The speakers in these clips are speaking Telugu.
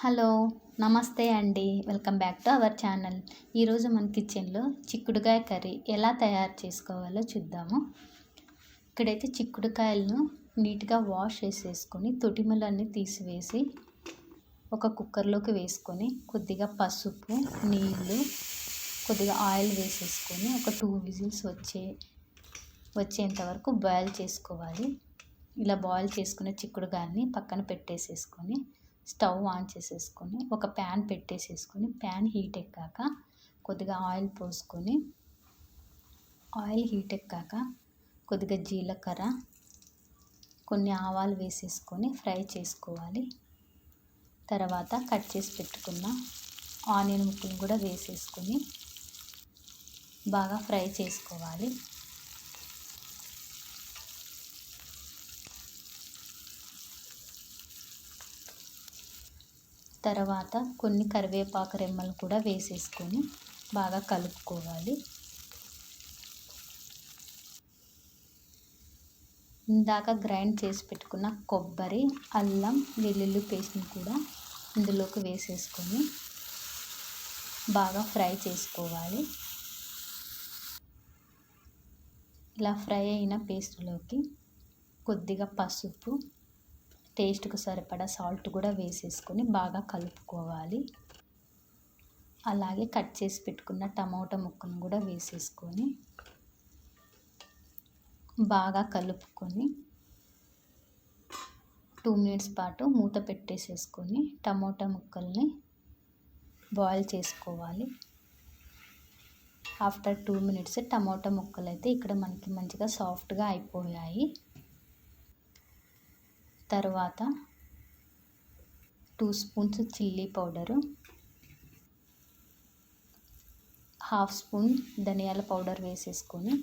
హలో నమస్తే అండి. Welcome back to our channel. ఈరోజు మన కిచెన్లో చిక్కుడుకాయ కర్రీ ఎలా తయారు చేసుకోవాలో చూద్దాము. ఇక్కడైతే చిక్కుడుకాయలను నీట్గా వాష్ చేసేసుకొని తొటిమలన్నీ తీసివేసి ఒక కుక్కర్లోకి వేసుకొని కొద్దిగా పసుపు, నీళ్ళు, కొద్దిగా ఆయిల్ వేసేసుకొని ఒక 2 విజిల్స్ వచ్చేంత వరకు బాయిల్ చేసుకోవాలి. ఇలా బాయిల్ చేసుకున్న చిక్కుడుకాయని పక్కన పెట్టేసేసుకొని స్టవ్ ఆన్ చేసేసుకొని ఒక ప్యాన్ పెట్టేసేసుకొని ప్యాన్ హీట్ ఎక్కాక కొద్దిగా ఆయిల్ పోసుకొని ఆయిల్ హీట్ ఎక్కాక కొద్దిగా జీలకర్ర, కొన్ని ఆవాలు వేసేసుకొని ఫ్రై చేసుకోవాలి. తర్వాత కట్ చేసి పెట్టుకున్న ఆనియన్ ముక్కలు కూడా వేసేసుకొని బాగా ఫ్రై చేసుకోవాలి. తర్వాత కొన్ని కరివేపాకు రెమ్మలు కూడా వేసేసుకొని బాగా కలుపుకోవాలి. ఇందాక గ్రైండ్ చేసి పెట్టుకున్న కొబ్బరి, అల్లం, వెల్లుల్లి పేస్ట్ని కూడా ఇందులోకి వేసేసుకొని బాగా ఫ్రై చేసుకోవాలి. ఇలా ఫ్రై అయిన పేస్ట్లోకి కొద్దిగా పసుపు, టేస్ట్కు సరిపడా సాల్ట్ కూడా వేసేసుకొని బాగా కలుపుకోవాలి. అలాగే కట్ చేసి పెట్టుకున్న టమోటా ముక్కను కూడా వేసేసుకొని బాగా కలుపుకొని 2 మినిట్స్ పాటు మూత పెట్టేసేసుకొని టమోటా ముక్కల్ని బాయిల్ చేసుకోవాలి. ఆఫ్టర్ 2 మినిట్స్ టమోటా ముక్కలు అయితే ఇక్కడ మనకి మంచిగా సాఫ్ట్గా అయిపోయాయి. తర్వాత 2 స్పూన్స్ చిల్లీ పౌడరు, 1/2 స్పూన్ ధనియాల పౌడర్ వేసేసుకొని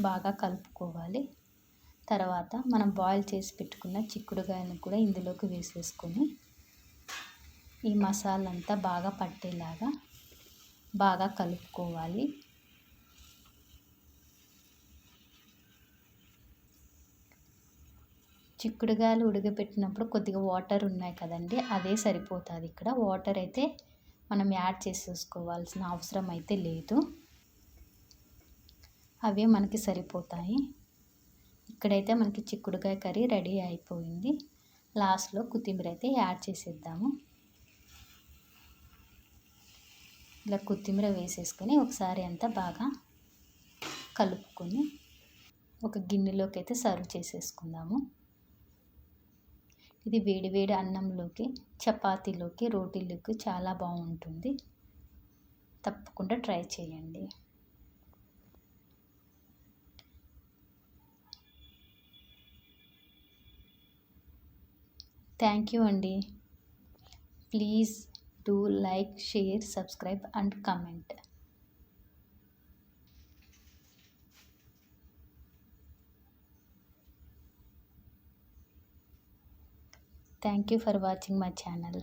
బాగా కలుపుకోవాలి. తర్వాత మనం బాయిల్ చేసి పెట్టుకున్న చిక్కుడుకాయను కూడా ఇందులోకి వేసేసుకొని ఈ మసాలా అంతా బాగా పట్టేలాగా బాగా కలుపుకోవాలి. చిక్కుడుకాయలు ఉడకబెట్టినప్పుడు కొద్దిగా వాటర్ ఉన్నాయి కదండి, అదే సరిపోతుంది. ఇక్కడ వాటర్ అయితే మనం యాడ్ చేసేసుకోవాల్సిన అవసరం అయితే లేదు, అవే మనకి సరిపోతాయి. ఇక్కడైతే మనకి చిక్కుడుకాయ కర్రీ రెడీ అయిపోయింది. లాస్ట్లో కొత్తిమీర అయితే యాడ్ చేసేద్దాము. ఇలా కొత్తిమీర వేసేసుకొని ఒకసారి అంతా బాగా కలుపుకొని ఒక గిన్నెలోకి అయితే సర్వ్ చేసేసుకుందాము. ఇది వేడివేడి అన్నంలోకి, చపాతీలోకి, రోటీలోకి చాలా బాగుంటుంది. తప్పకుండా ట్రై చేయండి. థ్యాంక్ యూ అండి. Please do like, share, subscribe and comment. Thank you for watching my channel.